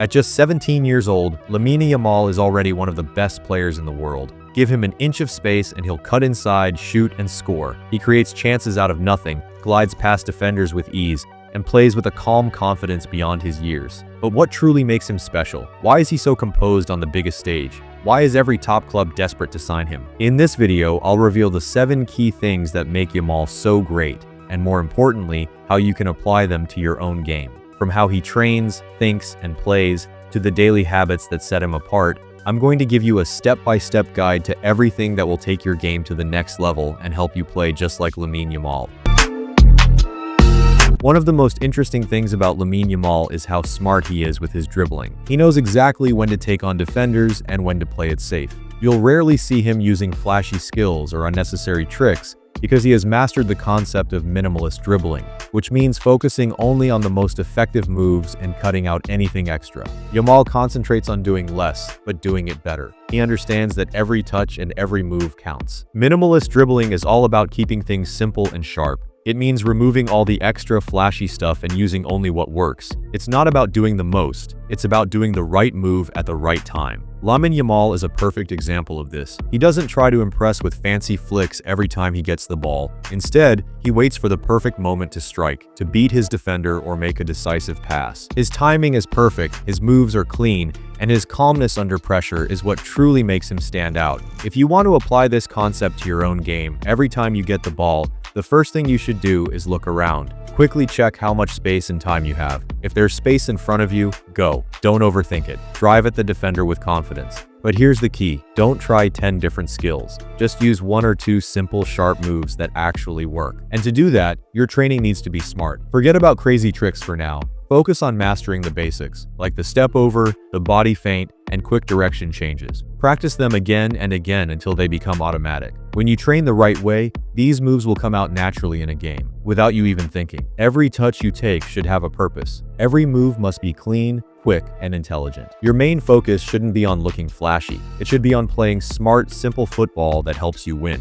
At just 17 years old, Lamine Yamal is already one of the best players in the world. Give him an inch of space and he'll cut inside, shoot, and score. He creates chances out of nothing, glides past defenders with ease, and plays with a calm confidence beyond his years. But what truly makes him special? Why is he so composed on the biggest stage? Why is every top club desperate to sign him? In this video, I'll reveal the 7 key things that make Yamal so great, and more importantly, how you can apply them to your own game. From how he trains, thinks, and plays, to the daily habits that set him apart, I'm going to give you a step-by-step guide to everything that will take your game to the next level and help you play just like Lamine Yamal. One of the most interesting things about Lamine Yamal is how smart he is with his dribbling. He knows exactly when to take on defenders and when to play it safe. You'll rarely see him using flashy skills or unnecessary tricks because he has mastered the concept of minimalist dribbling, which means focusing only on the most effective moves and cutting out anything extra. Yamal concentrates on doing less, but doing it better. He understands that every touch and every move counts. Minimalist dribbling is all about keeping things simple and sharp. It means removing all the extra flashy stuff and using only what works. It's not about doing the most, it's about doing the right move at the right time. Lamine Yamal is a perfect example of this. He doesn't try to impress with fancy flicks every time he gets the ball. Instead, he waits for the perfect moment to strike, to beat his defender or make a decisive pass. His timing is perfect, his moves are clean, and his calmness under pressure is what truly makes him stand out. If you want to apply this concept to your own game, every time you get the ball, the first thing you should do is look around. Quickly check how much space and time you have. If there's space in front of you, go. Don't overthink it. Drive at the defender with confidence. But here's the key. Don't try 10 different skills. Just use 1 or 2 simple, sharp moves that actually work. And to do that, your training needs to be smart. Forget about crazy tricks for now. Focus on mastering the basics, like the step over, the body feint, and quick direction changes. Practice them again and again until they become automatic. When you train the right way, these moves will come out naturally in a game, without you even thinking. Every touch you take should have a purpose. Every move must be clean, quick, and intelligent. Your main focus shouldn't be on looking flashy. It should be on playing smart, simple football that helps you win.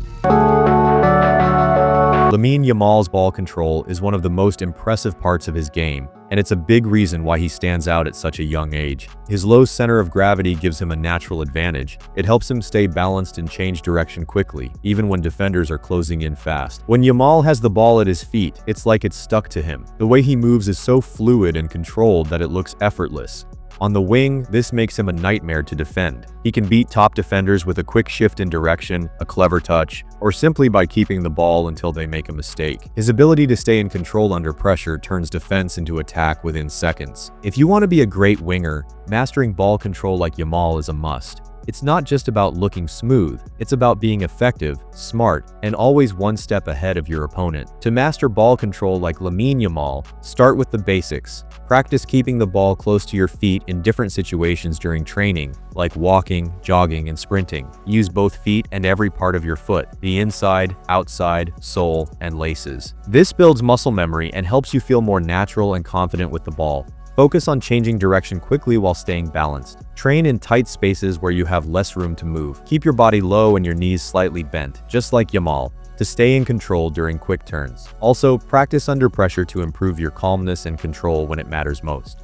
Lamine Yamal's ball control is one of the most impressive parts of his game, and it's a big reason why he stands out at such a young age. His low center of gravity gives him a natural advantage. It helps him stay balanced and change direction quickly, even when defenders are closing in fast. When Yamal has the ball at his feet, it's like it's stuck to him. The way he moves is so fluid and controlled that it looks effortless. On the wing, this makes him a nightmare to defend. He can beat top defenders with a quick shift in direction, a clever touch, or simply by keeping the ball until they make a mistake. His ability to stay in control under pressure turns defense into attack within seconds. If you want to be a great winger, mastering ball control like Yamal is a must. It's not just about looking smooth, it's about being effective, smart, and always one step ahead of your opponent. To master ball control like Lamine Yamal, start with the basics. Practice keeping the ball close to your feet in different situations during training, like walking, jogging, and sprinting. Use both feet and every part of your foot, the inside, outside, sole, and laces. This builds muscle memory and helps you feel more natural and confident with the ball. Focus on changing direction quickly while staying balanced. Train in tight spaces where you have less room to move. Keep your body low and your knees slightly bent, just like Yamal, to stay in control during quick turns. Also, practice under pressure to improve your calmness and control when it matters most.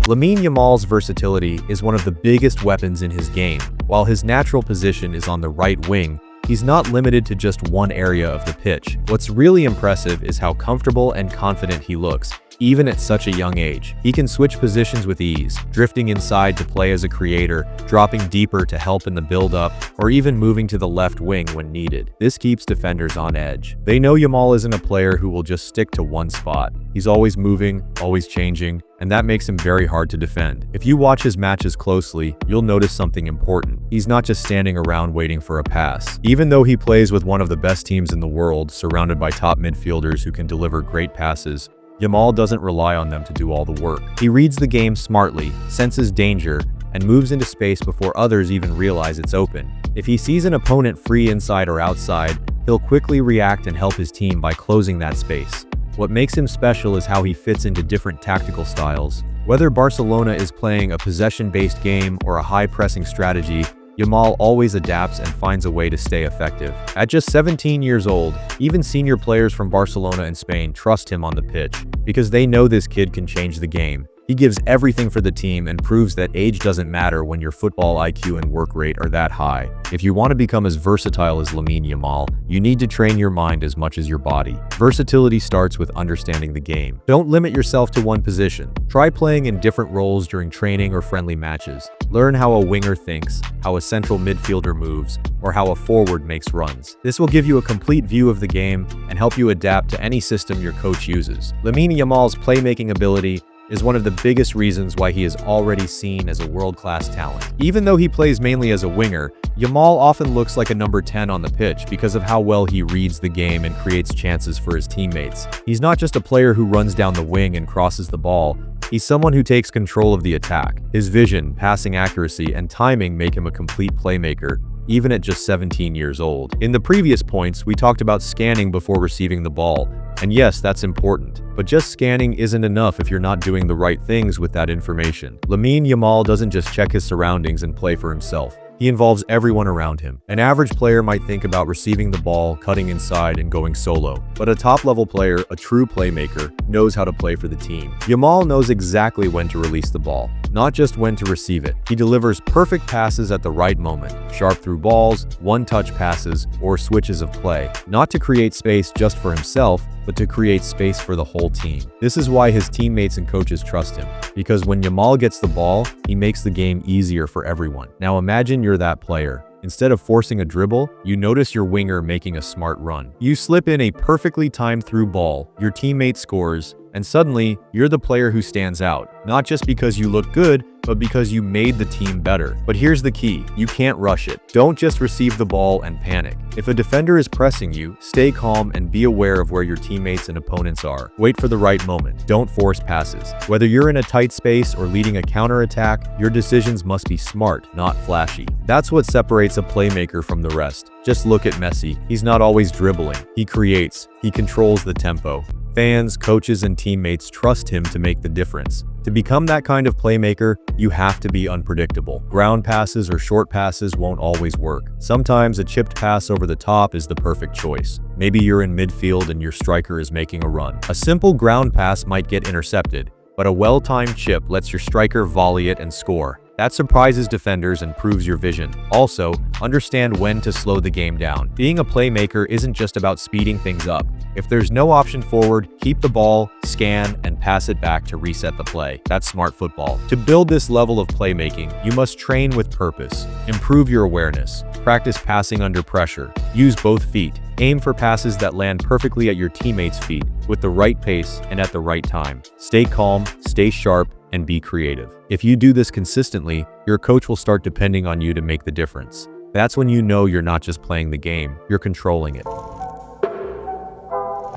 Lamine Yamal's versatility is one of the biggest weapons in his game. While his natural position is on the right wing, he's not limited to just one area of the pitch. What's really impressive is how comfortable and confident he looks, even at such a young age. He can switch positions with ease, drifting inside to play as a creator, dropping deeper to help in the build-up, or even moving to the left wing when needed. This keeps defenders on edge. They know Yamal isn't a player who will just stick to one spot. He's always moving, always changing, and that makes him very hard to defend. If you watch his matches closely, you'll notice something important. He's not just standing around waiting for a pass. Even though he plays with one of the best teams in the world, surrounded by top midfielders who can deliver great passes, Yamal doesn't rely on them to do all the work. He reads the game smartly, senses danger, and moves into space before others even realize it's open. If he sees an opponent free inside or outside, he'll quickly react and help his team by closing that space. What makes him special is how he fits into different tactical styles. Whether Barcelona is playing a possession-based game or a high-pressing strategy, Yamal always adapts and finds a way to stay effective. At just 17 years old, even senior players from Barcelona and Spain trust him on the pitch because they know this kid can change the game. He gives everything for the team and proves that age doesn't matter when your football IQ and work rate are that high. If you want to become as versatile as Lamine Yamal, you need to train your mind as much as your body. Versatility starts with understanding the game. Don't limit yourself to one position. Try playing in different roles during training or friendly matches. Learn how a winger thinks, how a central midfielder moves, or how a forward makes runs. This will give you a complete view of the game and help you adapt to any system your coach uses. Lamine Yamal's playmaking ability is one of the biggest reasons why he is already seen as a world-class talent. Even though he plays mainly as a winger, Yamal often looks like a number 10 on the pitch because of how well he reads the game and creates chances for his teammates. He's not just a player who runs down the wing and crosses the ball. He's someone who takes control of the attack. His vision, passing accuracy, and timing make him a complete playmaker, even at just 17 years old. In the previous points, we talked about scanning before receiving the ball. And yes, that's important. But just scanning isn't enough if you're not doing the right things with that information. Lamine Yamal doesn't just check his surroundings and play for himself. He involves everyone around him. An average player might think about receiving the ball, cutting inside, and going solo. But a top-level player, a true playmaker, knows how to play for the team. Yamal knows exactly when to release the ball, not just when to receive it. He delivers perfect passes at the right moment, sharp through balls, one-touch passes, or switches of play, not to create space just for himself, but to create space for the whole team. This is why his teammates and coaches trust him, because when Yamal gets the ball, he makes the game easier for everyone. Now imagine you're that player. Instead of forcing a dribble, you notice your winger making a smart run. You slip in a perfectly timed through ball, your teammate scores, and suddenly, you're the player who stands out, not just because you look good, but because you made the team better. But here's the key, you can't rush it. Don't just receive the ball and panic. If a defender is pressing you, stay calm and be aware of where your teammates and opponents are. Wait for the right moment. Don't force passes. Whether you're in a tight space or leading a counterattack, your decisions must be smart, not flashy. That's what separates a playmaker from the rest. Just look at Messi. He's not always dribbling. He creates. He controls the tempo. Fans, coaches, and teammates trust him to make the difference. To become that kind of playmaker, you have to be unpredictable. Ground passes or short passes won't always work. Sometimes a chipped pass over the top is the perfect choice. Maybe you're in midfield and your striker is making a run. A simple ground pass might get intercepted, but a well-timed chip lets your striker volley it and score. That surprises defenders and proves your vision. Also, understand when to slow the game down. Being a playmaker isn't just about speeding things up. If there's no option forward, keep the ball, scan, and pass it back to reset the play. That's smart football. To build this level of playmaking, you must train with purpose. Improve your awareness. Practice passing under pressure. Use both feet. Aim for passes that land perfectly at your teammates' feet, with the right pace and at the right time. Stay calm, stay sharp, and be creative. If you do this consistently, your coach will start depending on you to make the difference. That's when you know you're not just playing the game, you're controlling it.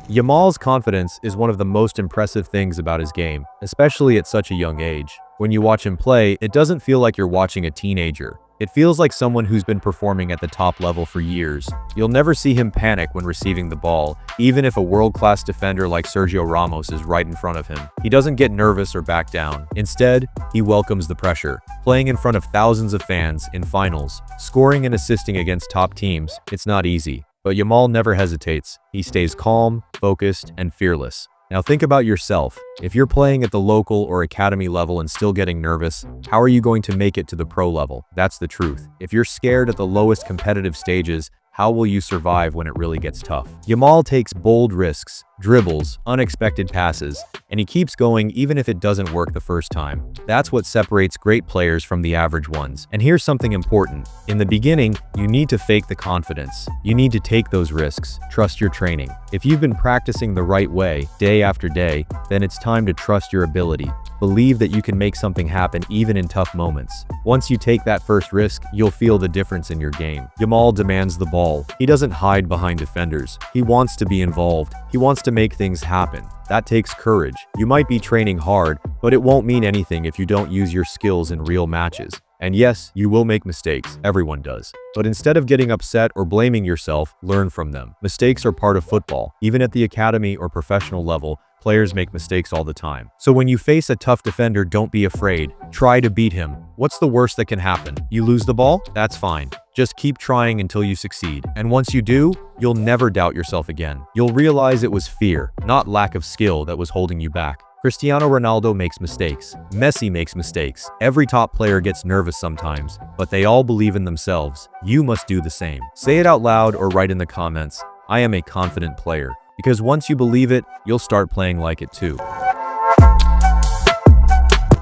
Yamal's confidence is one of the most impressive things about his game, especially at such a young age. When you watch him play, it doesn't feel like you're watching a teenager. It feels like someone who's been performing at the top level for years. You'll never see him panic when receiving the ball, even if a world-class defender like Sergio Ramos is right in front of him. He doesn't get nervous or back down. Instead, he welcomes the pressure. Playing in front of thousands of fans in finals, scoring and assisting against top teams, it's not easy. But Yamal never hesitates. He stays calm, focused, and fearless. Now think about yourself. If you're playing at the local or academy level and still getting nervous, how are you going to make it to the pro level? That's the truth. If you're scared at the lowest competitive stages, how will you survive when it really gets tough? Yamal takes bold risks, dribbles, unexpected passes, and he keeps going even if it doesn't work the first time. That's what separates great players from the average ones. And here's something important. In the beginning, you need to fake the confidence. You need to take those risks. Trust your training. If you've been practicing the right way, day after day, then it's time to trust your ability. Believe that you can make something happen even in tough moments. Once you take that first risk, you'll feel the difference in your game. Yamal demands the ball. He doesn't hide behind defenders. He wants to be involved. He wants to make things happen. That takes courage. You might be training hard, but it won't mean anything if you don't use your skills in real matches. And yes, you will make mistakes. Everyone does. But instead of getting upset or blaming yourself, learn from them. Mistakes are part of football. Even at the academy or professional level, players make mistakes all the time. So when you face a tough defender, don't be afraid. Try to beat him. What's the worst that can happen? You lose the ball? That's fine. Just keep trying until you succeed. And once you do, you'll never doubt yourself again. You'll realize it was fear, not lack of skill, that was holding you back. Cristiano Ronaldo makes mistakes. Messi makes mistakes. Every top player gets nervous sometimes, but they all believe in themselves. You must do the same. Say it out loud or write in the comments, "I am a confident player." Because once you believe it, you'll start playing like it too.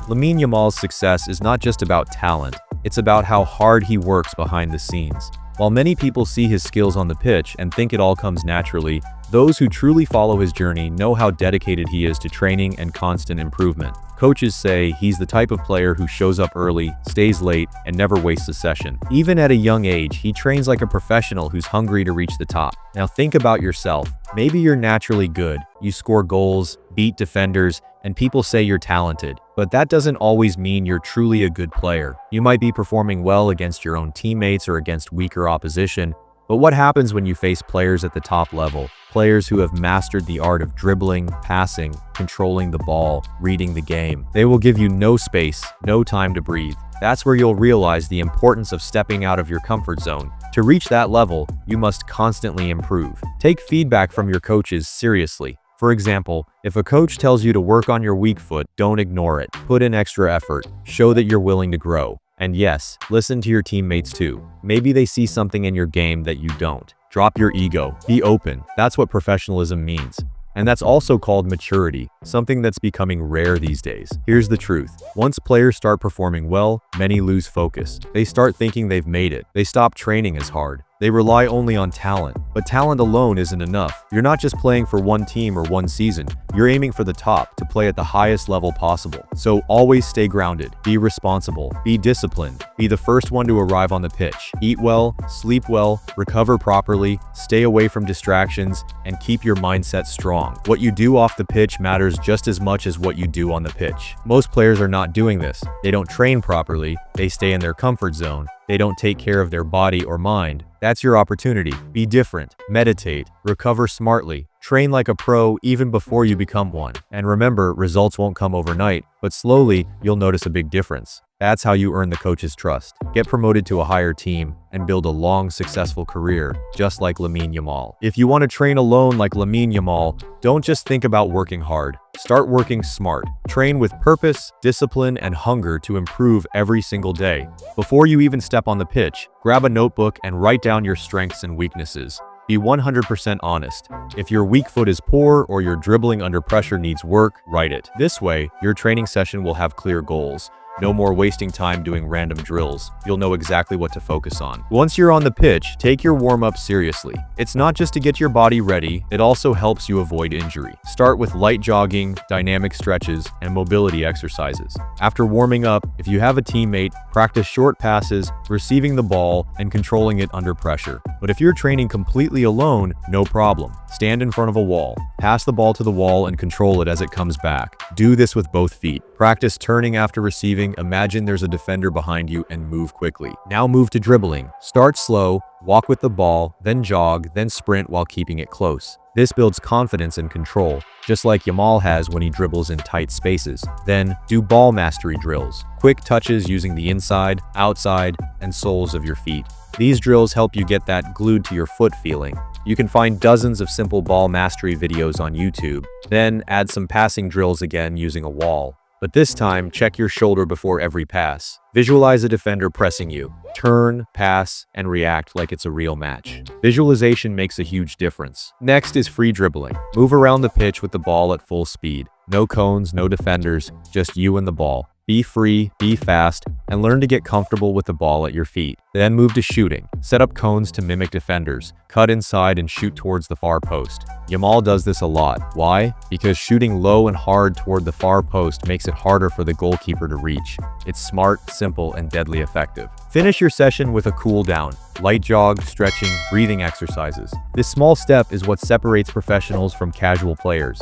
Lamine Yamal's success is not just about talent, it's about how hard he works behind the scenes. While many people see his skills on the pitch and think it all comes naturally, those who truly follow his journey know how dedicated he is to training and constant improvement. Coaches say he's the type of player who shows up early, stays late, and never wastes a session. Even at a young age, he trains like a professional who's hungry to reach the top. Now think about yourself. Maybe you're naturally good. You score goals, beat defenders, and people say you're talented. But that doesn't always mean you're truly a good player. You might be performing well against your own teammates or against weaker opposition, but what happens when you face players at the top level? Players who have mastered the art of dribbling, passing, controlling the ball, reading the game. They will give you no space, no time to breathe. That's where you'll realize the importance of stepping out of your comfort zone. To reach that level, you must constantly improve. Take feedback from your coaches seriously. For example, if a coach tells you to work on your weak foot, don't ignore it. Put in extra effort. Show that you're willing to grow. And yes, listen to your teammates too. Maybe they see something in your game that you don't. Drop your ego. Be open. That's what professionalism means. And that's also called maturity, something that's becoming rare these days. Here's the truth. Once players start performing well, many lose focus. They start thinking they've made it. They stop training as hard. They rely only on talent. But talent alone isn't enough. You're not just playing for one team or one season. You're aiming for the top, to play at the highest level possible. So always stay grounded. Be responsible. Be disciplined. Be the first one to arrive on the pitch. Eat well, sleep well, recover properly, stay away from distractions, and keep your mindset strong. What you do off the pitch matters just as much as what you do on the pitch. Most players are not doing this. They don't train properly. They stay in their comfort zone. They don't take care of their body or mind. That's your opportunity. Be different. Meditate. Recover smartly. Train like a pro even before you become one. And remember, results won't come overnight, but slowly you'll notice a big difference. That's how you earn the coach's trust. Get promoted to a higher team and build a long, successful career, just like Lamine Yamal. If you want to train alone like Lamine Yamal, don't just think about working hard. Start working smart. Train with purpose, discipline, and hunger to improve every single day. Before you even step on the pitch, grab a notebook and write down your strengths and weaknesses. Be 100% honest. If your weak foot is poor or your dribbling under pressure needs work, write it. This way, your training session will have clear goals. No more wasting time doing random drills. You'll know exactly what to focus on. Once you're on the pitch, take your warm-up seriously. It's not just to get your body ready, it also helps you avoid injury. Start with light jogging, dynamic stretches, and mobility exercises. After warming up, if you have a teammate, practice short passes, receiving the ball, and controlling it under pressure. But if you're training completely alone, no problem. Stand in front of a wall. Pass the ball to the wall and control it as it comes back. Do this with both feet. Practice turning after receiving. Imagine there's a defender behind you and move quickly. Now move to dribbling. Start slow, walk with the ball, then jog, then sprint while keeping it close. This builds confidence and control, just like Yamal has when he dribbles in tight spaces. Then, do ball mastery drills. Quick touches using the inside, outside, and soles of your feet. These drills help you get that glued to your foot feeling. You can find dozens of simple ball mastery videos on YouTube. Then, add some passing drills again using a wall. But this time, check your shoulder before every pass. Visualize a defender pressing you. Turn, pass, and react like it's a real match. Visualization makes a huge difference. Next is free dribbling. Move around the pitch with the ball at full speed. No cones, no defenders, just you and the ball. Be free, be fast, and learn to get comfortable with the ball at your feet. Then move to shooting. Set up cones to mimic defenders. Cut inside and shoot towards the far post. Yamal does this a lot. Why? Because shooting low and hard toward the far post makes it harder for the goalkeeper to reach. It's smart, simple, and deadly effective. Finish your session with a cool down. Light jog, stretching, breathing exercises. This small step is what separates professionals from casual players.